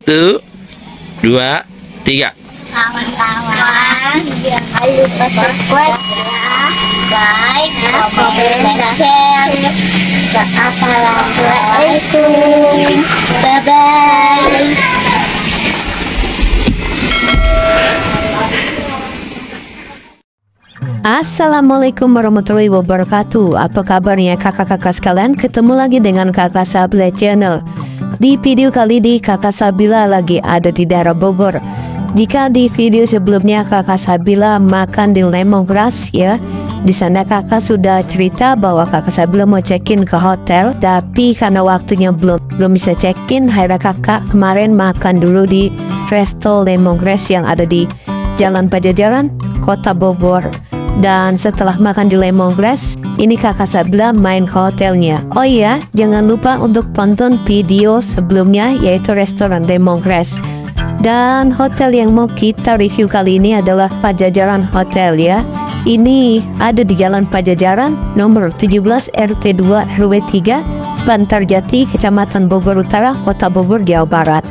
Satu, dua, tiga. Kawan-kawan, jangan lupa subscribe ya, like, komen, dan share. Assalamualaikum, bye bye. Assalamualaikum warahmatullahi wabarakatuh. Apa kabarnya kakak-kakak sekalian? Ketemu lagi dengan kakak Sabila Channel. Di video kali ini kakak Sabila lagi ada di daerah Bogor. Jika di video sebelumnya kakak Sabila makan di Lemongrass ya, di sana kakak sudah cerita bahwa kakak Sabila mau check-in ke hotel, tapi karena waktunya belum bisa check-in, akhirnya kakak kemarin makan dulu di Resto Lemongrass yang ada di Jalan Pajajaran, Kota Bogor. Dan setelah makan di Lemongrass, ini kakak Sabila main ke hotelnya. Oh iya, jangan lupa untuk tonton video sebelumnya yaitu restoran Lemongrass. Dan hotel yang mau kita review kali ini adalah Pajajaran Hotel ya. Ini ada di Jalan Pajajaran nomor 17 RT 2 RW 3 Bantarjati, Kecamatan Bogor Utara, Kota Bogor, Jawa Barat.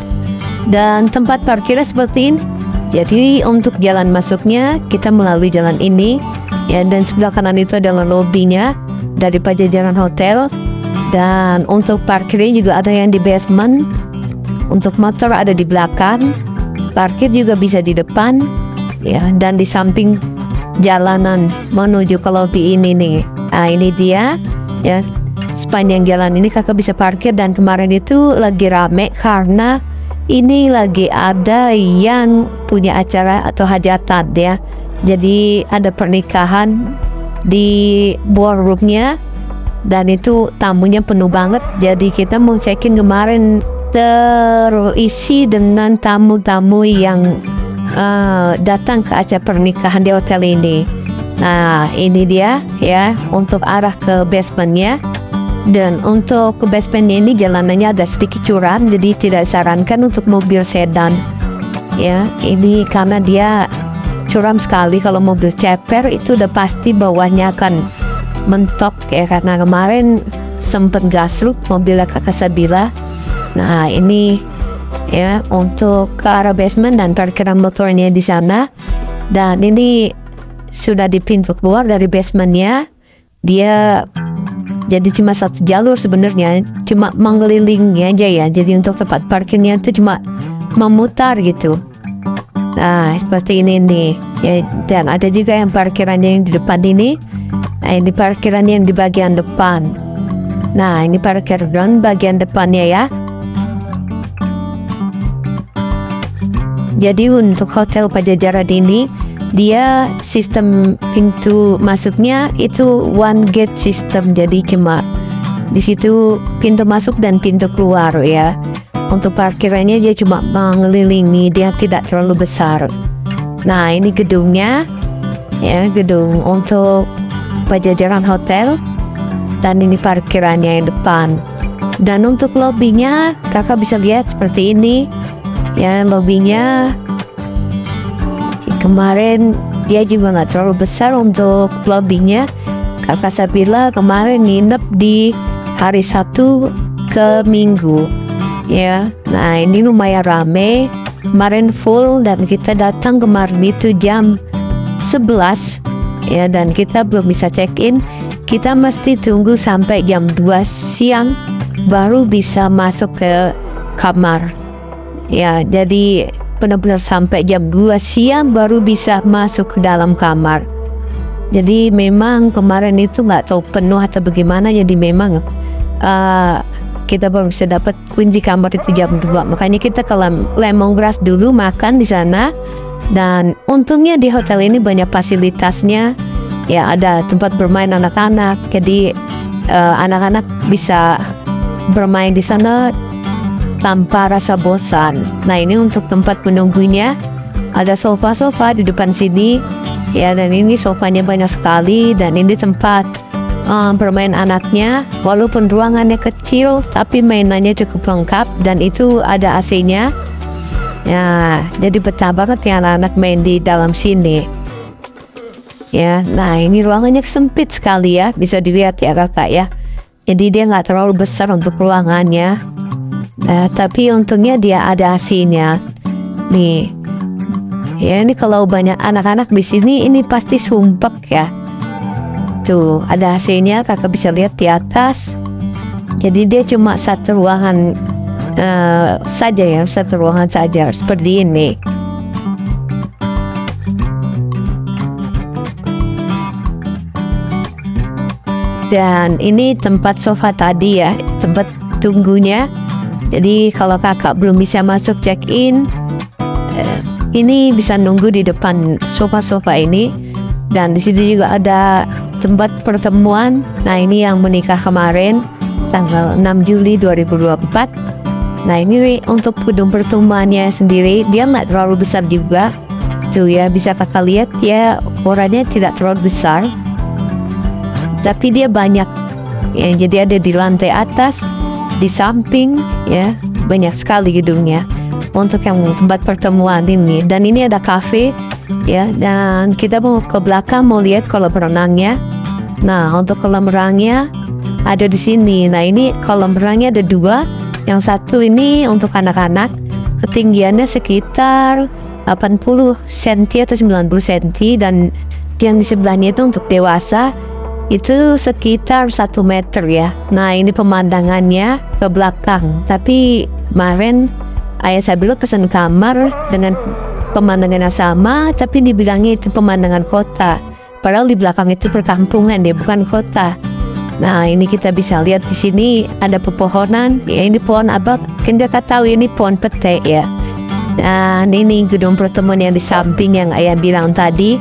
Dan tempat parkirnya seperti ini. Jadi untuk jalan masuknya kita melalui jalan ini ya, dan sebelah kanan itu adalah lobbynya dari Pajajaran Hotel. Dan untuk parkirnya juga ada yang di basement. Untuk motor ada di belakang, parkir juga bisa di depan ya, dan di samping jalanan menuju ke lobby ini nih. Nah ini dia ya, sepanjang jalan ini kakak bisa parkir. Dan kemarin itu lagi rame karena ini lagi ada yang punya acara atau hajatan ya. Jadi ada pernikahan di ballroomnya dan itu tamunya penuh banget. Jadi kita mau check-in kemarin terisi dengan tamu-tamu yang datang ke acara pernikahan di hotel ini. Nah ini dia ya untuk arah ke basementnya. Dan untuk ke basementnya ini jalanannya ada sedikit curam, jadi tidak disarankan untuk mobil sedan ya. Ini karena dia curam sekali. Kalau mobil ceper itu udah pasti bawahnya akan mentok ya, karena kemarin sempet gasruk mobilnya kakak Sabila. Nah ini ya untuk ke arah basement dan parkiran motornya di sana. Dan ini sudah di pintu keluar dari basementnya. Dia jadi cuma satu jalur sebenarnya, cuma mengelilingi aja ya. Jadi untuk tempat parkirnya itu cuma memutar gitu. Nah seperti ini nih ya. Dan ada juga yang parkirannya yang di depan ini. Nah ini parkiran yang di bagian depan. Nah ini parkiran bagian depannya ya. Jadi untuk hotel Pajajaran ini dia sistem pintu masuknya itu one gate system, jadi cuma Di situ pintu masuk dan pintu keluar ya. Untuk parkirannya dia cuma mengelilingi, dia tidak terlalu besar. Nah, ini gedungnya ya, gedung untuk Pajajaran Hotel, dan ini parkirannya yang depan. Dan untuk lobbynya kakak bisa lihat seperti ini ya, lobbynya kemarin dia juga nggak terlalu besar untuk lobbynya. Kakak Sabila kemarin nginep di hari Sabtu ke Minggu ya. Nah, ini lumayan rame, kemarin full, dan kita datang kemarin itu jam 11 ya, dan kita belum bisa check in. Kita mesti tunggu sampai jam 2 siang baru bisa masuk ke kamar ya. Jadi benar-benar sampai jam 2 siang baru bisa masuk ke dalam kamar. Jadi memang kemarin itu nggak tahu penuh atau bagaimana, jadi memang kita baru bisa dapat kunci kamar itu jam 2. Makanya kita ke Lemongrass dulu makan di sana. Dan untungnya di hotel ini banyak fasilitasnya ya, ada tempat bermain anak-anak, jadi anak-anak bisa bermain di sana tanpa rasa bosan. Nah, ini untuk tempat menunggunya, ada sofa-sofa di depan sini ya, dan ini sofanya banyak sekali, dan ini tempat bermain anaknya. Walaupun ruangannya kecil tapi mainannya cukup lengkap, dan itu ada AC-nya ya, jadi betah banget ya anak-anak main di dalam sini ya. Nah, ini ruangannya sempit sekali ya, bisa dilihat ya kakak ya. Jadi dia nggak terlalu besar untuk ruangannya. Nah, tapi untungnya dia ada AC-nya nih ya. Ini kalau banyak anak-anak di sini ini pasti sumpek ya. Tuh ada AC-nya, kakak bisa lihat di atas. Jadi dia cuma satu ruangan saja ya, satu ruangan saja seperti ini. Dan ini tempat sofa tadi ya, tempat tunggunya. Jadi kalau kakak belum bisa masuk check in, ini bisa nunggu di depan sofa-sofa ini. Dan di situ juga ada tempat pertemuan. Nah, ini yang menikah kemarin tanggal 6 Juli 2024. Nah, ini untuk gedung pertemuannya sendiri, dia nggak terlalu besar juga. Tuh ya, bisa kakak lihat ya, ukurannya tidak terlalu besar, tapi dia banyak ya. Jadi ada di lantai atas, di samping ya, banyak sekali gedungnya untuk yang tempat pertemuan ini. Dan ini ada kafe ya, dan kita mau ke belakang mau lihat kolam renangnya. Nah, untuk kolam renangnya ada di sini. Nah, ini kolam renangnya ada dua. Yang satu ini untuk anak-anak, ketinggiannya sekitar 80 cm atau 90 cm, dan yang di sebelahnya itu untuk dewasa itu sekitar 1 meter ya. Nah, ini pemandangannya ke belakang. Tapi kemarin ayah saya bilang pesan kamar dengan pemandangan yang sama, tapi dibilangnya itu pemandangan kota. Padahal di belakang itu perkampungan deh, bukan kota. Nah, ini kita bisa lihat di sini ada pepohonan. Ya, ini pohon abad. Kan kakak tahu ini pohon pete ya. Dan ini gedung pertemuan yang di samping yang ayah bilang tadi.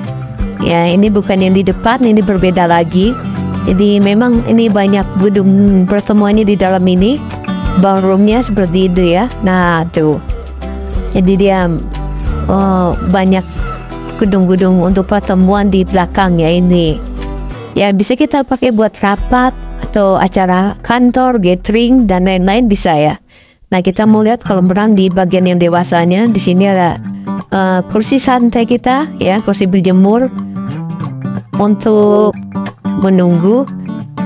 Ya, ini bukan yang di depan, ini berbeda lagi. Jadi memang ini banyak gedung pertemuannya di dalam ini. Ballroomnya seperti itu ya. Nah, tuh. Jadi dia banyak gedung-gedung untuk pertemuan di belakangnya ini. Ya, bisa kita pakai buat rapat atau acara kantor, gathering, dan lain-lain bisa ya. Nah, kita mau lihat kolam renang di bagian yang dewasanya. Di sini ada kursi santai kita, ya, kursi berjemur untuk menunggu.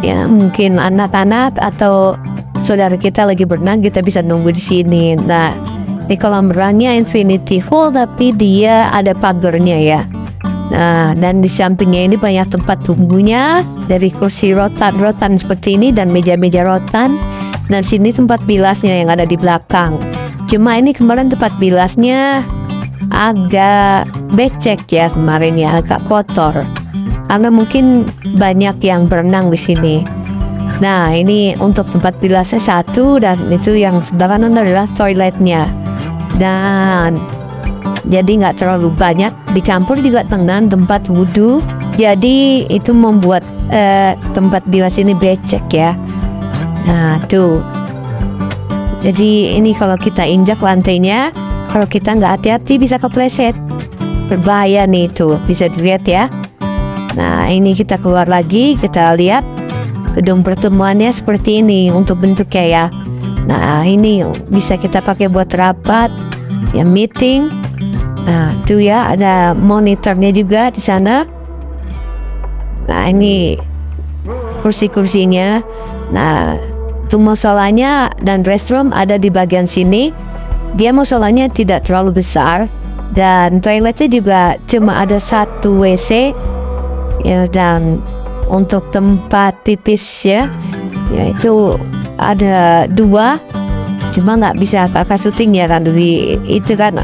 Ya, mungkin anak-anak atau saudara kita lagi berenang, kita bisa nunggu di sini. Nah, di kolam renangnya infinity pool, tapi dia ada pagarnya ya. Nah, dan di sampingnya ini banyak tempat tunggunya, dari kursi rotan seperti ini dan meja-meja rotan. Dan sini tempat bilasnya yang ada di belakang. Cuma ini kemarin tempat bilasnya agak becek ya kemarin ya, agak kotor. Karena mungkin banyak yang berenang di sini. Nah, ini untuk tempat bilasnya satu, dan itu yang sebelah kanan adalah toiletnya. Dan jadi nggak terlalu banyak, dicampur juga dengan tempat wudhu. Jadi itu membuat tempat bilas ini becek ya. Nah tuh, jadi ini kalau kita injak lantainya, kalau kita nggak hati-hati bisa kepleset, berbahaya nih. Tuh bisa dilihat ya. Nah ini kita keluar lagi, kita lihat gedung pertemuannya seperti ini untuk bentuknya ya. Nah ini bisa kita pakai buat rapat, ya meeting. Nah tuh ya, ada monitornya juga di sana. Nah ini kursi-kursinya. Nah tuh musolanya dan restroom ada di bagian sini. Dia musolanya tidak terlalu besar dan toiletnya juga cuma ada satu WC ya, dan untuk tempat pipis ya, yaitu ada 2, cuma nggak bisa kakak syuting ya kan, di itu kan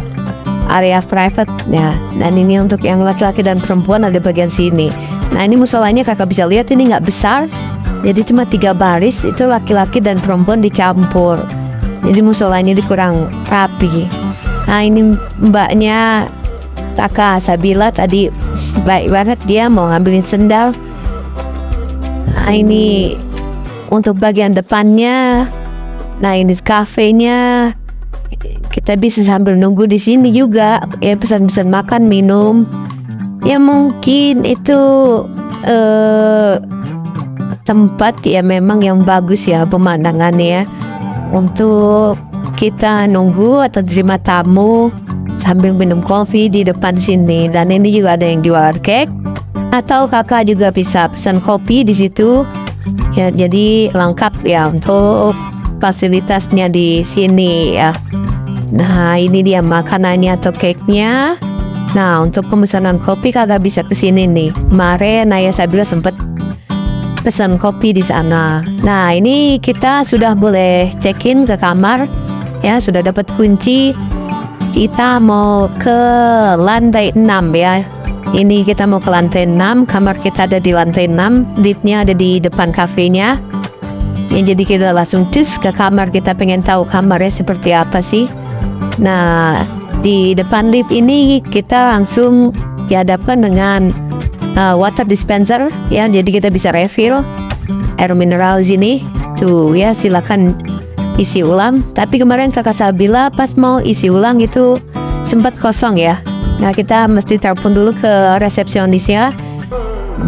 area private ya. Dan ini untuk yang laki-laki dan perempuan ada bagian sini. Nah ini musolanya kakak bisa lihat ini nggak besar, jadi cuma 3 baris, itu laki-laki dan perempuan dicampur. Jadi musolanya kurang rapi. Nah ini mbaknya kakak Sabila tadi baik banget, dia mau ngambilin sendal. Nah ini untuk bagian depannya. Nah ini kafenya, kita bisa sambil nunggu di sini juga ya, pesan-pesan makan minum. Ya mungkin itu tempat ya memang yang bagus ya pemandangannya ya, untuk kita nunggu atau terima tamu sambil minum kopi di depan sini. Dan ini juga ada yang jual cake, atau kakak juga bisa pesan kopi di situ ya. Jadi lengkap ya untuk fasilitasnya di sini ya. Nah ini dia makanannya atau cake-nya. Nah untuk pemesanan kopi kakak bisa ke sini nih. Kemarin Naya Sabila sempat pesan kopi di sana. Nah ini kita sudah boleh check-in ke kamar ya, sudah dapat kunci. Kita mau ke lantai 6 ya. Ini kita mau ke lantai 6, kamar kita ada di lantai 6, liftnya ada di depan kafenya ya. Jadi kita langsung cus ke kamar, kita pengen tahu kamarnya seperti apa sih. Nah di depan lift ini kita langsung dihadapkan dengan water dispenser ya, jadi kita bisa refill air mineral sini tuh ya, silakan isi ulang. Tapi kemarin kakak Sabila pas mau isi ulang itu sempat kosong ya. Nah kita mesti telepon dulu ke resepsionisnya,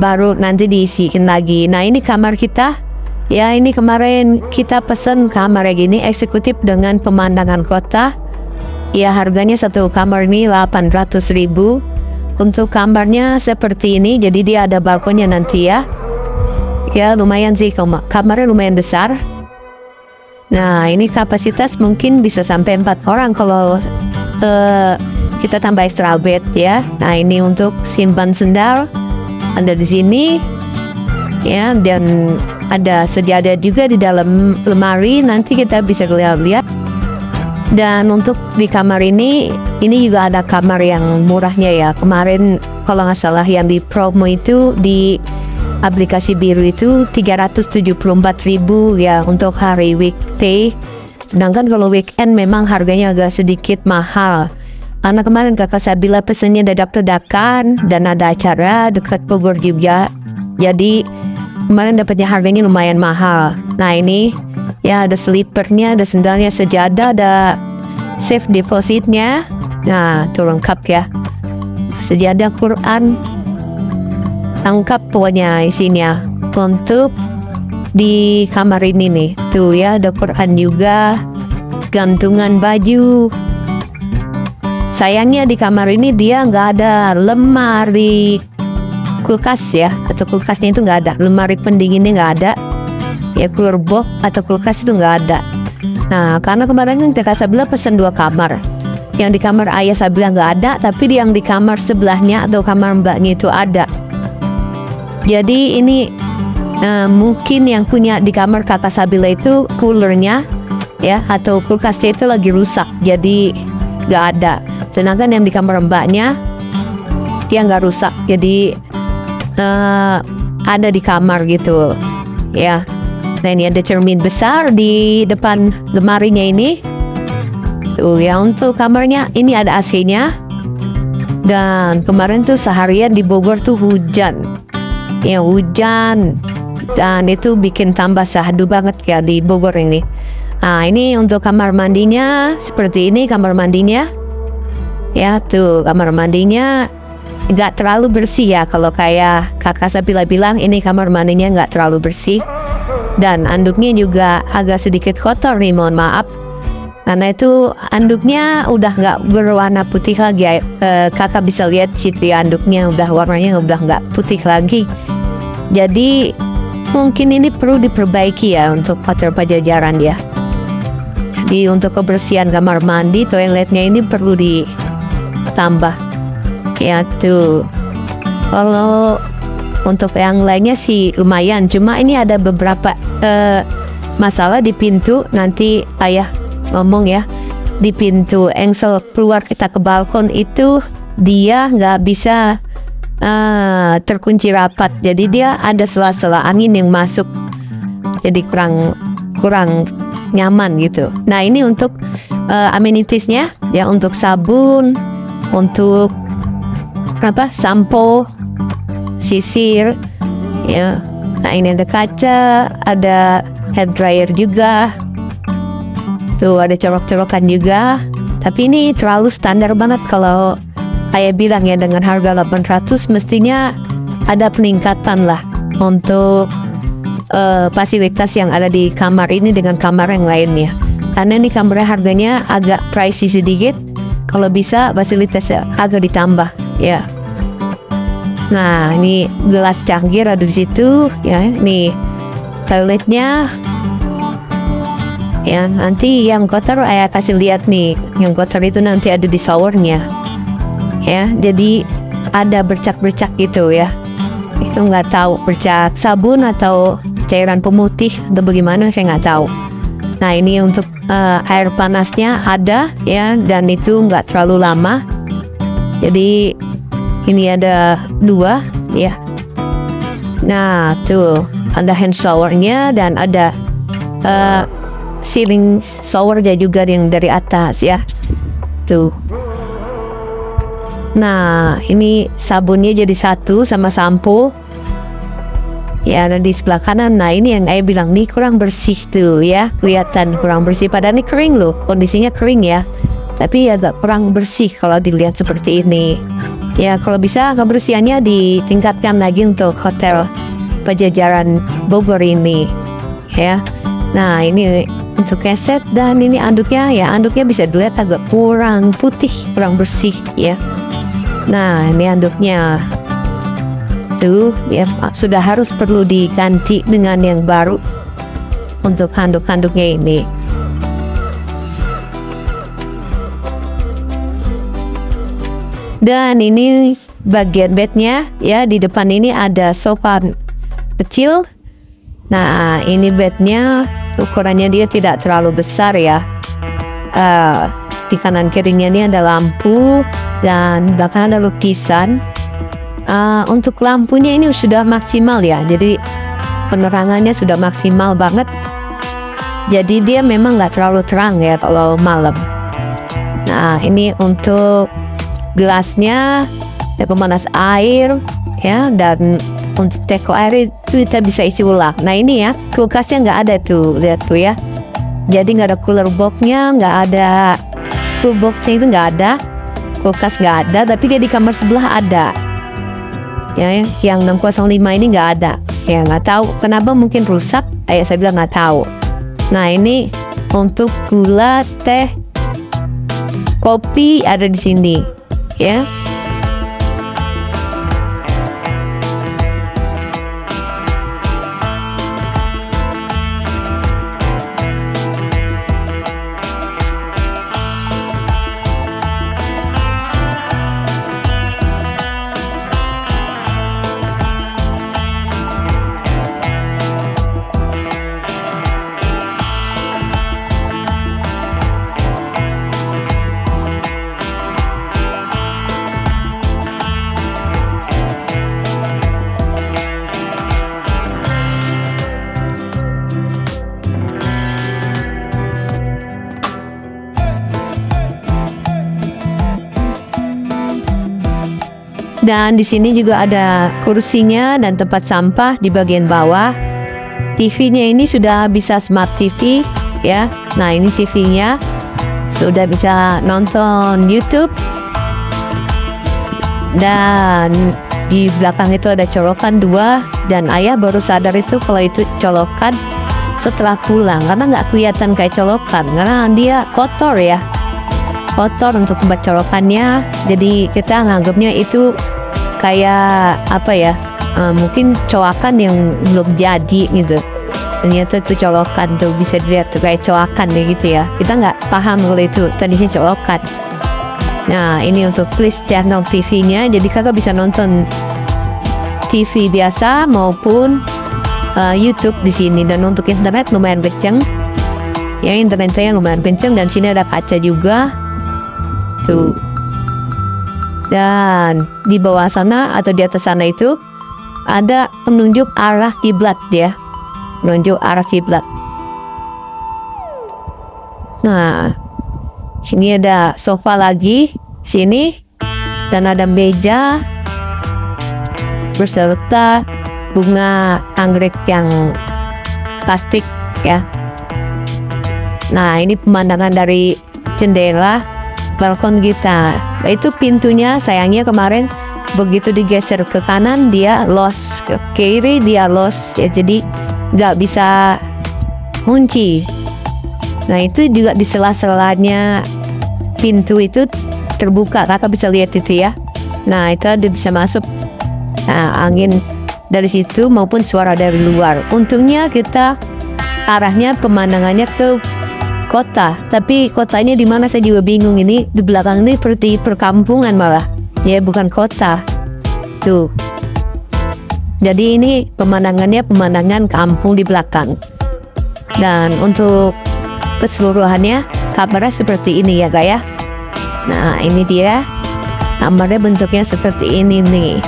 baru nanti diisiin lagi. Nah ini kamar kita ya, ini kemarin kita pesen kamar gini eksekutif dengan pemandangan kota ya. Harganya satu kamar ini 800.000. Untuk kamarnya seperti ini, jadi dia ada balkonnya nanti ya. Ya lumayan sih, kamarnya lumayan besar. Nah ini kapasitas mungkin bisa sampai 4 orang kalau kita tambah extra bed ya. Nah ini untuk simpan sendal ada di sini ya, dan ada sejadah juga di dalam lemari, nanti kita bisa lihat. Dan untuk di kamar ini juga ada kamar yang murahnya ya. Kemarin kalau nggak salah yang di promo itu di aplikasi biru itu 374.000 ya untuk hari weekday. Sedangkan kalau weekend memang harganya agak sedikit mahal. Karena kemarin kakak Sabila pesennya dadak-dadakan dan ada acara dekat Bogor juga. Jadi kemarin dapatnya harganya lumayan mahal. Nah ini ya ada slippernya, ada sendalnya, sejadah, ada safe depositnya. Nah itu lengkap ya, sejadah, Quran, lengkap pokoknya isinya. Untuk di kamar ini nih tuh ya, ada Quran juga, gantungan baju. Sayangnya di kamar ini dia nggak ada lemari kulkas ya, atau kulkasnya itu nggak ada, lemari pendinginnya nggak ada ya, cooler box atau kulkas itu nggak ada. Nah karena kemarin kan kakak Sabila pesan 2 kamar, yang di kamar ayah Sabila nggak ada, tapi yang di kamar sebelahnya atau kamar mbaknya itu ada. Jadi ini mungkin yang punya di kamar kakak Sabila itu coolernya ya, atau kulkasnya itu lagi rusak, jadi nggak ada. Sedangkan yang di kamar mbaknya dia nggak rusak, jadi ada di kamar gitu ya. Nah ini ada cermin besar di depan lemarinya ini tuh ya. Untuk kamarnya ini ada AC-nya. Dan kemarin tuh seharian di Bogor tuh hujan ya, hujan dan itu bikin tambah syahdu banget ya di Bogor ini. Nah, ini untuk kamar mandinya seperti ini kamar mandinya. Ya, tuh kamar mandinya nggak terlalu bersih ya. Kalau kayak kakak Sabila bilang, ini kamar mandinya nggak terlalu bersih. Dan anduknya juga agak sedikit kotor nih, mohon maaf. Karena itu anduknya udah nggak berwarna putih lagi ya. Kakak bisa lihat situ ya, anduknya udah warnanya udah nggak putih lagi. Jadi mungkin ini perlu diperbaiki ya untuk Hotel Pajajaran ya. Jadi untuk kebersihan kamar mandi, toiletnya ini perlu ditambah. Ya tuh. Kalau untuk yang lainnya sih lumayan. Cuma ini ada beberapa masalah di pintu. Nanti ayah ngomong ya. Di pintu engsel keluar kita ke balkon itu dia nggak bisa terkunci rapat. Jadi dia ada sela-sela angin yang masuk. Jadi kurang nyaman gitu. Nah, ini untuk amenitiesnya ya, untuk sabun, untuk sampo, sisir ya. Nah, ini ada kaca, ada hair dryer juga. Tuh ada colok-colokan juga. Tapi ini terlalu standar banget kalau saya bilang ya, dengan harga 800 mestinya ada peningkatan lah untuk fasilitas yang ada di kamar ini dengan kamar yang lainnya. Karena ini kamarnya harganya agak pricey sedikit. Kalau bisa fasilitasnya agak ditambah ya. Nah, ini gelas canggih ada di situ ya. Ini toiletnya ya. Nanti yang kotor ayah kasih lihat nih. Yang kotor itu nanti ada di showernya ya. Jadi ada bercak-bercak gitu ya. Itu nggak tahu bercak sabun atau cairan pemutih atau bagaimana, saya nggak tahu. Nah, ini untuk air panasnya ada ya, dan itu nggak terlalu lama. Jadi ini ada 2 ya. Nah, tuh ada hand showernya dan ada ceiling showernya juga yang dari atas ya. Tuh. Nah, ini sabunnya jadi satu sama sampo. Ya, ada di sebelah kanan. Nah, ini yang saya bilang nih kurang bersih tuh ya. Kelihatan kurang bersih. Padahal ini kering loh. Kondisinya kering ya. Tapi agak kurang bersih kalau dilihat seperti ini. Ya, kalau bisa kebersihannya ditingkatkan lagi untuk Hotel Pajajaran Bogor ini. Ya. Nah, ini untuk keset dan ini anduknya ya. Anduknya bisa dilihat agak kurang putih, kurang bersih ya. Nah, ini anduknya. Tuh ya, sudah harus perlu diganti dengan yang baru untuk handuk-handuknya ini. Dan ini bagian bednya ya, di depan ini ada sofa kecil. Nah, ini bednya ukurannya dia tidak terlalu besar ya. Di kanan kirinya ini ada lampu dan belakang ada lukisan. Untuk lampunya ini sudah maksimal ya, jadi penerangannya sudah maksimal banget. Jadi dia memang nggak terlalu terang ya kalau malam. Nah, ini untuk gelasnya, ada pemanas air ya, dan untuk teko air itu kita bisa isi ulang. Nah, ini ya kulkasnya nggak ada tuh, lihat tuh ya. Jadi nggak ada cooler boxnya, nggak ada cool boxnya, itu nggak ada. Kulkas nggak ada, tapi dia di kamar sebelah ada. Ya, yang 605 ini nggak ada. Ya, nggak tahu kenapa, mungkin rusak. Saya bilang nggak tahu. Nah, ini untuk gula, teh, kopi ada di sini. Ya. Dan di sini juga ada kursinya dan tempat sampah di bagian bawah. TV-nya ini sudah bisa smart TV ya. Nah, ini TV-nya sudah bisa nonton YouTube. Dan di belakang itu ada colokan 2, dan ayah baru sadar itu kalau itu colokan setelah pulang, karena nggak kelihatan kayak colokan karena dia kotor ya, kotor untuk tempat colokannya. Jadi kita nganggapnya itu kayak apa ya, mungkin colokan yang belum jadi gitu. Ternyata itu colokan tuh, bisa dilihat tuh kayak colokan gitu ya. Kita nggak paham kalau itu tadinya colokan. Nah, ini untuk list channel TV-nya, jadi kakak bisa nonton TV biasa maupun YouTube di sini. Dan untuk internet lumayan kenceng, ya internetnya lumayan kenceng. Dan sini ada kaca juga, tuh. Dan di bawah sana atau di atas sana itu ada penunjuk arah kiblat ya, penunjuk arah kiblat. Nah, sini ada sofa lagi sini, dan ada meja beserta bunga anggrek yang plastik ya. Nah, ini pemandangan dari jendela balkon kita. Nah, itu pintunya sayangnya kemarin begitu digeser ke kanan dia los, ke kiri dia los ya, jadi nggak bisa kunci. Nah, itu juga di sela-selanya pintu itu terbuka, kakak bisa lihat itu ya. Nah, itu ada bisa masuk angin dari situ maupun suara dari luar. Untungnya kita arahnya pemandangannya ke kota, tapi kotanya di mana saya juga bingung. Ini di belakang ini seperti perkampungan malah ya, bukan kota tuh. Jadi ini pemandangannya pemandangan kampung di belakang. Dan untuk keseluruhannya kamarnya seperti ini ya, ya. Nah, ini dia kamarnya, bentuknya seperti ini nih.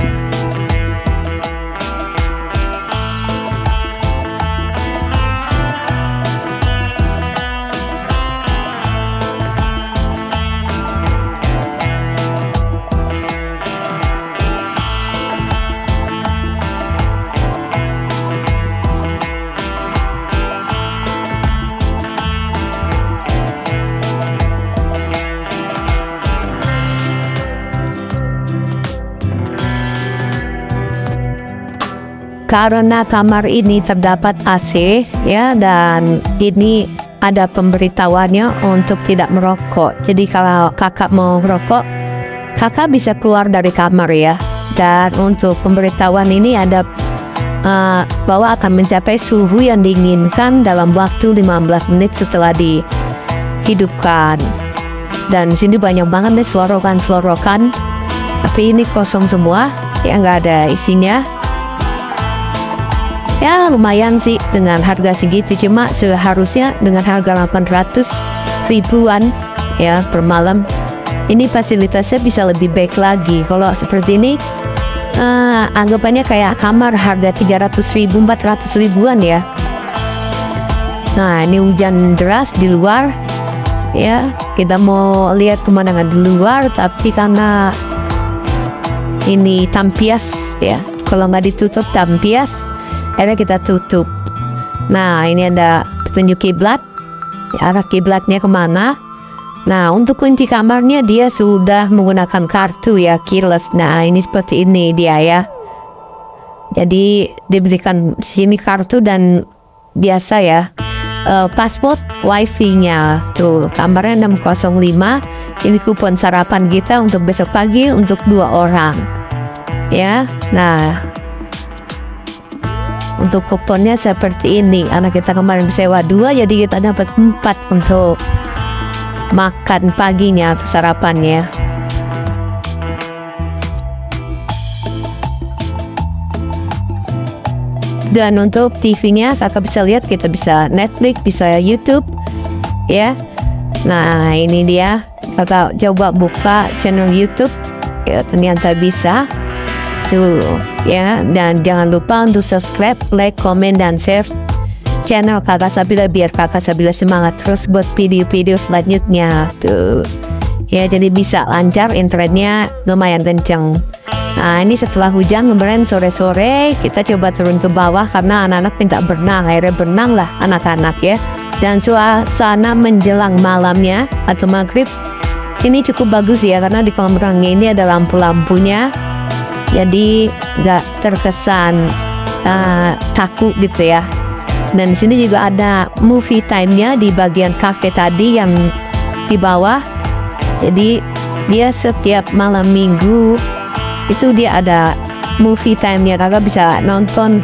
Karena kamar ini terdapat AC ya, dan ini ada pemberitahuannya untuk tidak merokok. Jadi kalau kakak mau merokok, kakak bisa keluar dari kamar ya. Dan untuk pemberitahuan ini ada bahwa akan mencapai suhu yang diinginkan dalam waktu 15 menit setelah dihidupkan. Dan sini banyak banget nih selorokan, tapi ini kosong semua ya, nggak ada isinya. Ya lumayan sih dengan harga segitu, cuma seharusnya dengan harga 800 ribuan ya per malam. Ini fasilitasnya bisa lebih baik lagi. Kalau seperti ini anggapannya kayak kamar harga 300 ribu, 400 ribuan ya. Nah, ini hujan deras di luar ya, kita mau lihat pemandangan di luar, tapi karena ini tampias ya, kalau nggak ditutup tampias, akhirnya kita tutup. Nah, ini ada petunjuk kiblat, arah kiblatnya kemana. Nah, untuk kunci kamarnya dia sudah menggunakan kartu ya, keyless. Nah, ini seperti ini dia ya. Jadi diberikan sini kartu dan biasa ya, password wifi-nya tuh, kamarnya 605. Ini kupon sarapan kita untuk besok pagi untuk 2 orang ya. Nah, untuk kuponnya seperti ini, karena kita kemarin sewa 2, jadi kita dapat 4 untuk makan paginya atau sarapannya. Dan untuk TV-nya kakak bisa lihat, kita bisa Netflix, bisa YouTube ya. Nah, ini dia, kakak coba buka channel YouTube ya, ternyata bisa tuh ya. Dan jangan lupa untuk subscribe, like, komen, dan share channel Kakak Sabila biar Kakak Sabila semangat terus buat video-video selanjutnya tuh ya. Jadi bisa lancar, internetnya lumayan kenceng. Nah ini setelah hujan kemarin sore-sore kita coba turun ke bawah karena anak-anak minta berenang. Akhirnya berenang lah anak-anak ya. Dan suasana menjelang malamnya atau maghrib ini cukup bagus ya, karena di kolam renangnya ini ada lampu-lampunya. Jadi nggak terkesan takut gitu ya. Dan di sini juga ada movie time-nya di bagian cafe tadi yang di bawah. Jadi dia setiap malam minggu itu dia ada movie time-nya, kakak bisa nonton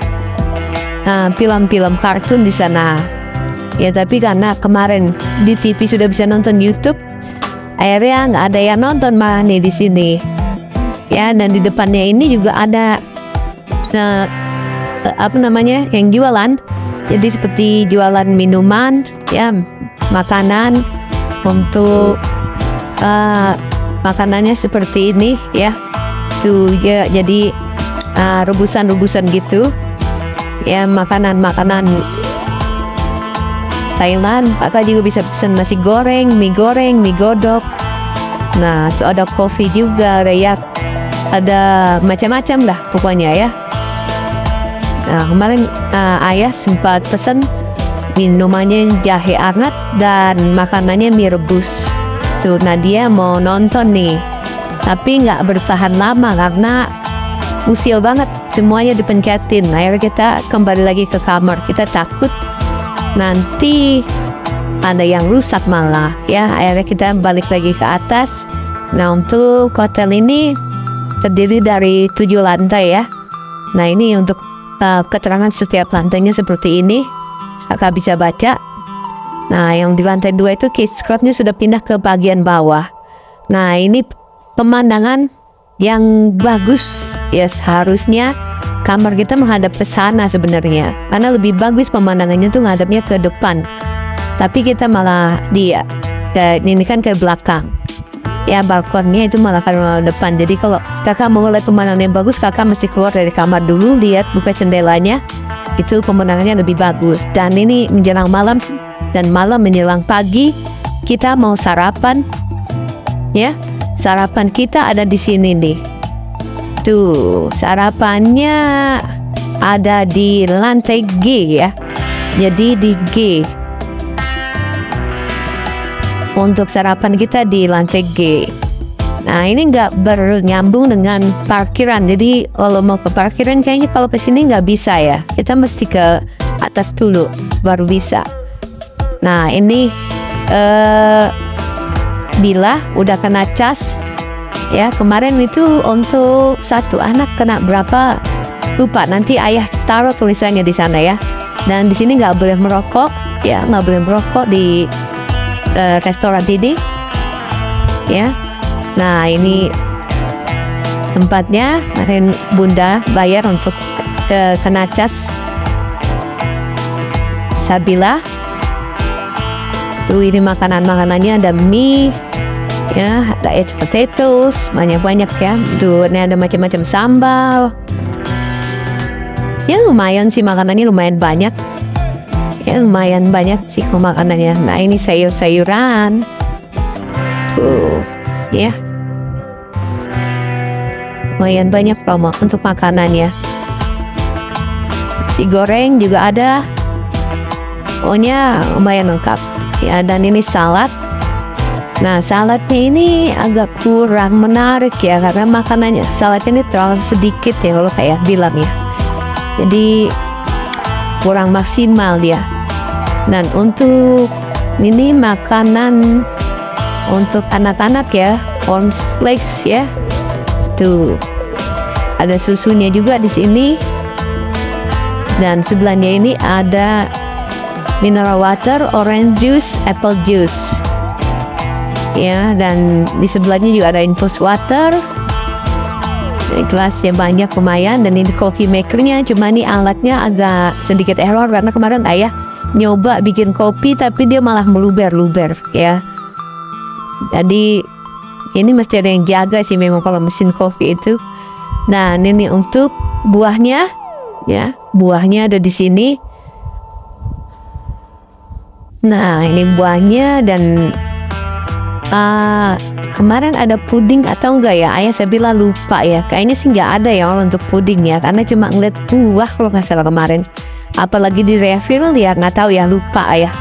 film-film kartun di sana. Ya tapi karena kemarin di TV sudah bisa nonton YouTube, akhirnya nggak ada yang nonton malah nih di sini. Ya, dan di depannya ini juga ada apa namanya yang jualan. Jadi seperti jualan minuman, ya makanan untuk makanannya seperti ini ya. Tuh ya, jadi rebusan-rebusan gitu. Ya makanan-makanan Thailand. Kakak juga bisa pesan nasi goreng, mie godok. Nah, itu ada kopi juga, ada macam-macam lah pokoknya ya. Nah, kemarin ayah sempat pesan minumannya jahe hangat dan makanannya mie rebus. Tuh, nah dia mau nonton nih, tapi nggak bertahan lama karena usil banget, semuanya dipencetin. Akhirnya kita kembali lagi ke kamar. Kita takut nanti ada yang rusak malah ya. Akhirnya kita balik lagi ke atas. Nah, untuk hotel ini terdiri dari 7 lantai ya. Nah, ini untuk keterangan setiap lantainya seperti ini, kakak bisa baca. Nah, yang di lantai 2 itu Kids Club-nya sudah pindah ke bagian bawah. Nah, ini pemandangan yang bagus ya. Seharusnya kamar kita menghadap ke sana sebenarnya, karena lebih bagus pemandangannya tuh ngadapnya ke depan. Tapi kita malah ini kan ke belakang. Ya balkonnya itu malah ke depan. Jadi kalau kakak mau lihat pemandangan yang bagus, kakak mesti keluar dari kamar dulu, lihat buka jendelanya. Itu pemandangannya lebih bagus. Dan ini menjelang malam dan malam menjelang pagi, kita mau sarapan. Ya, sarapan kita ada di sini nih. Tuh, sarapannya ada di lantai G ya. Jadi di G. Untuk sarapan kita di lantai G. Nah, ini nggak bernyambung dengan parkiran. Jadi kalau mau ke parkiran kayaknya kalau ke sini nggak bisa ya. Kita mesti ke atas dulu baru bisa. Nah, ini Bila udah kena cas. Ya, kemarin itu untuk satu anak kena berapa lupa, nanti ayah taruh tulisannya di sana ya. Dan di sini nggak boleh merokok ya, nggak boleh merokok di restoran ini ya. Nah, ini tempatnya. Kemarin bunda bayar untuk kena cas Sabila. Tuh, ini makanannya ada mie ya, ada potatoes, banyak-banyak ya. Tuh, ini ada macam-macam sambal. Ya lumayan sih, makanannya lumayan banyak. Ya lumayan banyak sih makanannya. Nah, ini sayur-sayuran. Tuh, ya. Lumayan banyak promo untuk makanannya. Si goreng juga ada. Pokoknya lumayan lengkap. Ya, dan ini salad. Nah, saladnya ini agak kurang menarik ya, karena makanannya saladnya ini terlalu sedikit ya kalau kayak bilang ya. Jadi kurang maksimal dia. Dan untuk ini makanan untuk anak-anak ya, cornflakes ya. Tuh, ada susunya juga di sini. Dan sebelahnya ini ada mineral water, orange juice, apple juice. Ya, dan di sebelahnya juga ada infus water. Gelasnya banyak lumayan. Dan ini coffee makernya, cuma ini alatnya agak sedikit error karena kemarin ayah nyoba bikin kopi tapi dia malah meluber-luber ya. Jadi ini mesti ada yang jaga sih memang kalau mesin kopi itu. Nah, ini untuk buahnya ya, buahnya ada di sini. Nah, ini buahnya dan kemarin ada puding atau enggak ya? Ayah saya bilang lupa ya. Kayaknya sih nggak ada ya untuk puding ya, karena cuma ngeliat buah kalau nggak salah kemarin. Apalagi di refill ya nggak tahu ya, lupa ayah.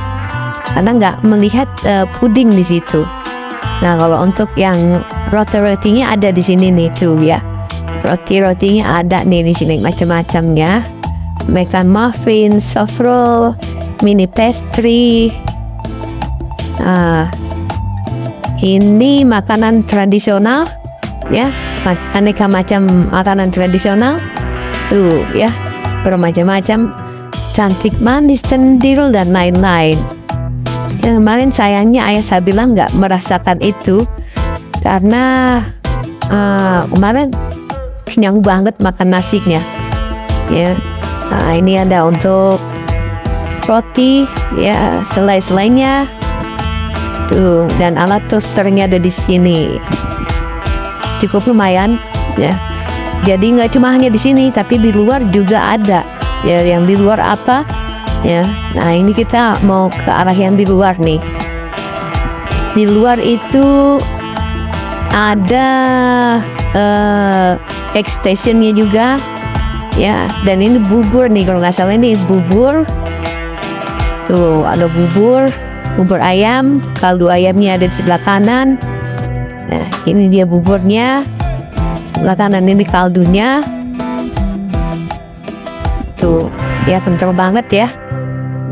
Karena nggak melihat puding di situ. Nah kalau untuk yang roti-rotinya ada di sini nih tuh ya. Roti-rotinya ada nih di sini macam-macamnya. Makan muffin, soft roll, mini pastry. Ini makanan tradisional ya, aneka macam makanan tradisional tuh ya, bermacam-macam, cantik manis, cendil dan lain-lain. Yang kemarin sayangnya ayah saya bilang nggak merasakan itu karena kemarin kenyang banget makan nasinya ya. Nah ini ada untuk roti ya, selai-selainya tuh, dan alat toasternya ada di sini. Cukup lumayan ya. Jadi nggak cuma hanya di sini, tapi di luar juga ada ya. Yang di luar apa ya? Nah ini kita mau ke arah yang di luar nih. Di luar itu ada egg stationnya juga ya. Dan ini bubur nih kalau nggak salah, ini bubur. Tuh ada bubur ayam, kaldu ayamnya ada di sebelah kanan. Nah ini dia buburnya, sebelah kanan ini kaldunya. Tuh ya, kental banget ya.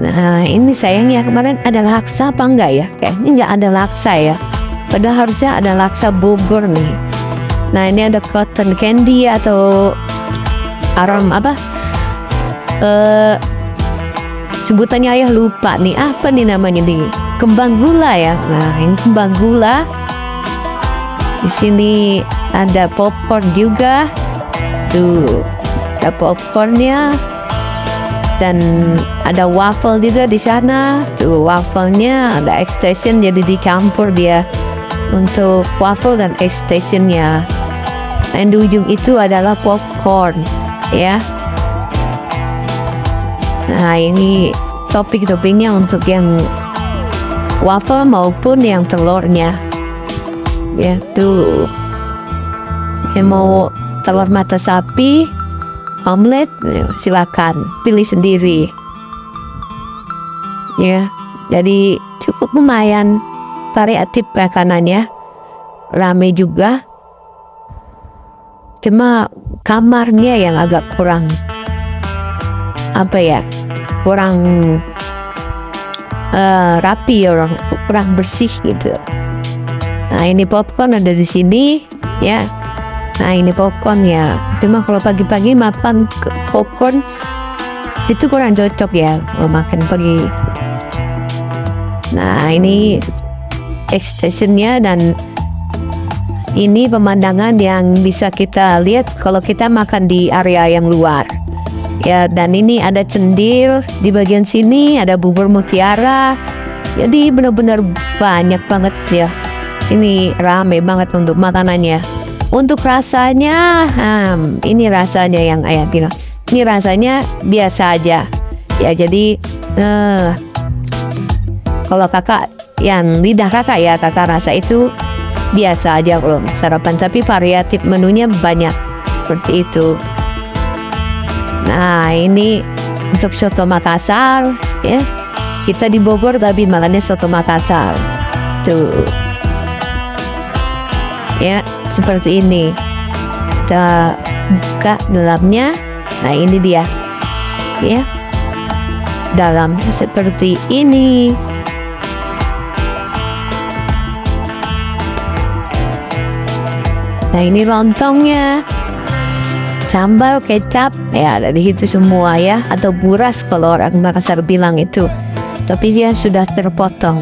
Nah ini sayangnya kemarin ada laksa apa enggak ya? Kayaknya nggak ada laksa ya, padahal harusnya ada laksa Bogor nih. Nah ini ada cotton candy atau arom apa, sebutannya ayah lupa nih, apa nih namanya nih, kembang gula ya. Nah ini kembang gula. Di sini ada popcorn juga tuh, ada popcornnya, dan ada waffle juga di sana tuh. Waffle-nya ada extension, jadi dicampur dia untuk waffle dan extensionnya. Dan di ujung itu adalah popcorn ya. Nah ini topping-toppingnya untuk yang waffle maupun yang telurnya ya tuh. Yang mau telur mata sapi, omelet, silakan pilih sendiri ya. Jadi cukup lumayan variatif makanannya, rame juga. Cuma kamarnya yang agak kurang apa ya, kurang rapi, orang kurang bersih gitu. Nah ini popcorn ada di sini ya. Nah ini popcorn ya, cuma kalau pagi-pagi makan popcorn itu kurang cocok ya kalau makan pagi. Nah ini extensionnya, dan ini pemandangan yang bisa kita lihat kalau kita makan di area yang luar ya. Dan ini ada cendil di bagian sini, ada bubur mutiara. Jadi benar-benar banyak banget ya. Ini rame banget untuk makanannya. Untuk rasanya, ini rasanya yang ayah bilang, ini rasanya biasa aja ya. Jadi kalau kakak, yang lidah kakak ya, kakak rasa itu biasa aja kalau sarapan, tapi variatif menunya banyak seperti itu. Nah ini untuk soto Makassar ya. Kita di Bogor tapi makannya soto Makassar tuh ya, seperti ini. Kita buka dalamnya. Nah ini dia ya, dalamnya seperti ini. Nah ini lontongnya, sambal, kecap ya dari itu semua ya, atau buras kalau orang Makassar bilang itu, tapi dia sudah terpotong.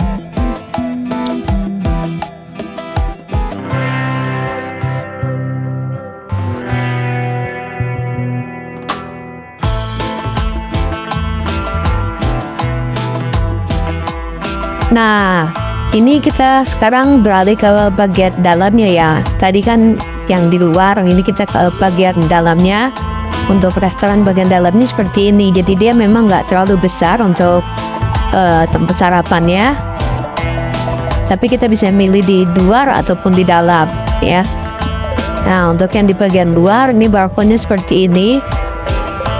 Nah ini kita sekarang beralih ke bagian dalamnya ya. Tadi kan yang di luar, ini kita ke bagian dalamnya. Untuk restoran bagian dalamnya seperti ini. Jadi dia memang nggak terlalu besar untuk tempat sarapannya. Tapi kita bisa milih di luar ataupun di dalam ya. Nah, untuk yang di bagian luar ini balkonnya seperti ini.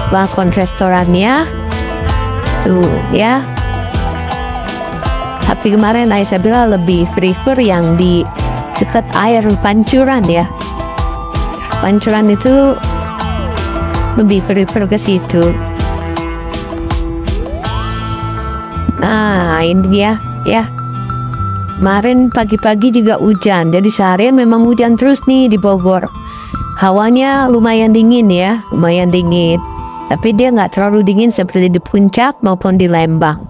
Balkon restorannya tuh ya. Tapi kemarin Isabella lebih prefer yang di dekat air pancuran ya. Pancuran itu lebih prefer ke situ. Nah, ini dia ya. Kemarin pagi-pagi juga hujan, jadi seharian memang hujan terus nih di Bogor. Hawanya lumayan dingin ya, lumayan dingin. Tapi dia nggak terlalu dingin seperti di Puncak maupun di Lembang.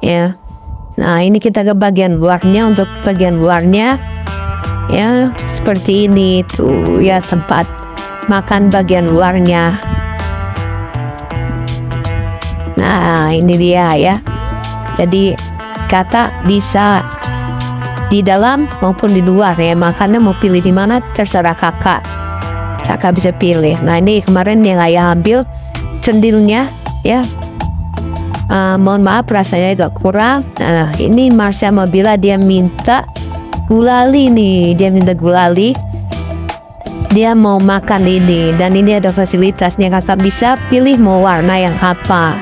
Ya. Nah, ini kita ke bagian luarnya. Untuk bagian luarnya, ya seperti ini tuh ya tempat makan bagian luarnya. Nah, ini dia ya. Jadi kata bisa di dalam maupun di luar ya, makannya mau pilih di mana terserah kakak. Kakak bisa pilih. Nah, ini kemarin yang ayah ambil cendilnya ya. Mohon maaf rasanya agak kurang. Nah, ini Marsha Mobila dia minta gulali nih, dia minta gulali. Dia mau makan ini dan ini ada fasilitasnya, kakak bisa pilih mau warna yang apa.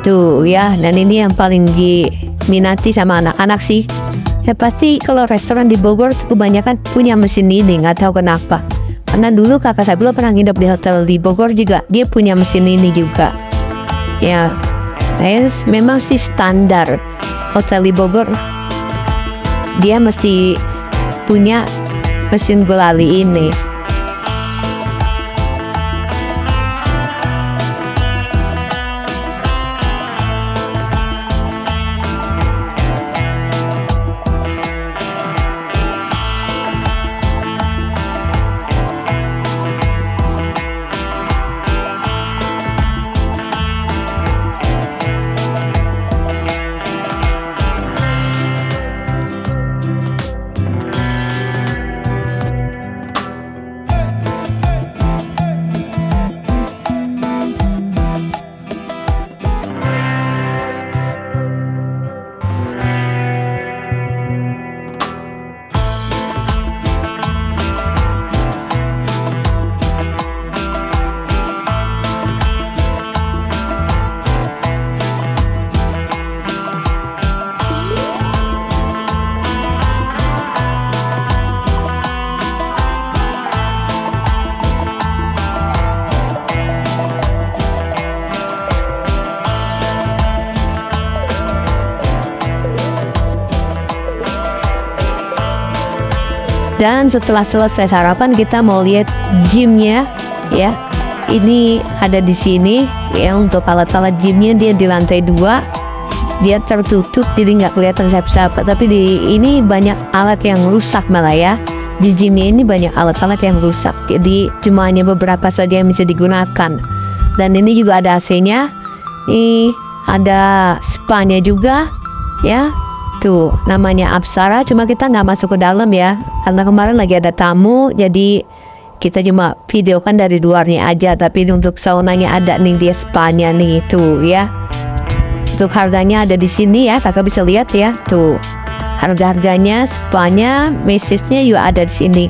Tuh ya, dan ini yang paling diminati sama anak-anak sih. Ya pasti kalau restoran di Bogor kebanyakan punya mesin ini, nggak tahu kenapa. Karena dulu kakak saya belum pernah nginep di hotel di Bogor juga, dia punya mesin ini juga. Ya, memang sih standar hotel di Bogor, dia mesti punya mesin gulali ini. Dan setelah selesai sarapan kita mau lihat gymnya ya. Ini ada di sini ya, untuk alat-alat gymnya dia di lantai 2. Dia tertutup jadi nggak kelihatan siapa-siapa. Tapi di ini banyak alat yang rusak malah ya. Di gymnya ini banyak alat-alat yang rusak. Jadi cuma hanya beberapa saja yang bisa digunakan. Dan ini juga ada AC-nya. Ini ada spa-nya juga ya. Tuh namanya Apsara, cuma kita nggak masuk ke dalam ya karena kemarin lagi ada tamu, jadi kita cuma videokan dari luarnya aja. Tapi untuk saunanya ada nih, dia spa-nya nih tuh ya. Untuk harganya ada di sini ya, kakak bisa lihat ya tuh harga-harganya, spa-nya, message-nya juga ada di sini.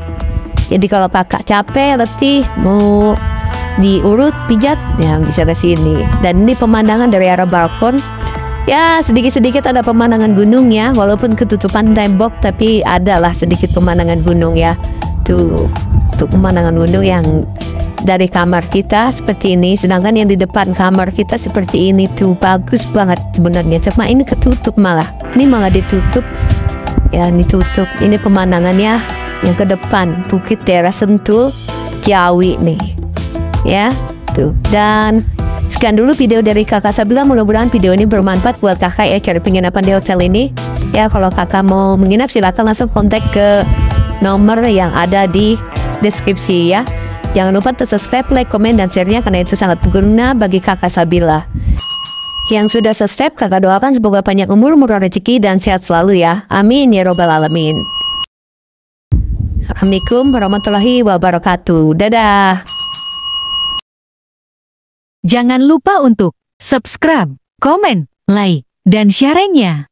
Jadi kalau kakak capek, letih, mau diurut, pijat ya bisa ke sini. Dan ini pemandangan dari arah balkon. Ya sedikit-sedikit ada pemandangan gunung ya, walaupun ketutupan tembok tapi adalah sedikit pemandangan gunung ya. Tuh pemandangan gunung yang dari kamar kita seperti ini, sedangkan yang di depan kamar kita seperti ini tuh bagus banget sebenarnya. Cuma ini ketutup malah, ini malah ditutup ya, ini tutup. Ini pemandangannya yang ke depan Bukit Daerah Sentul Jawi nih ya tuh. Dan sekian dulu video dari kakak Sabila, mudah-mudahan video ini bermanfaat buat kakak ya cari penginapan di hotel ini ya. Kalau kakak mau menginap silakan langsung kontak ke nomor yang ada di deskripsi ya. Jangan lupa untuk subscribe, like, komen, dan share-nya karena itu sangat berguna bagi kakak Sabila. Yang sudah subscribe kakak doakan semoga panjang umur, murah rezeki, dan sehat selalu ya. Amin ya robbal alamin. Assalamualaikum warahmatullahi wabarakatuh. Dadah. Jangan lupa untuk subscribe, komen, like, dan share-nya.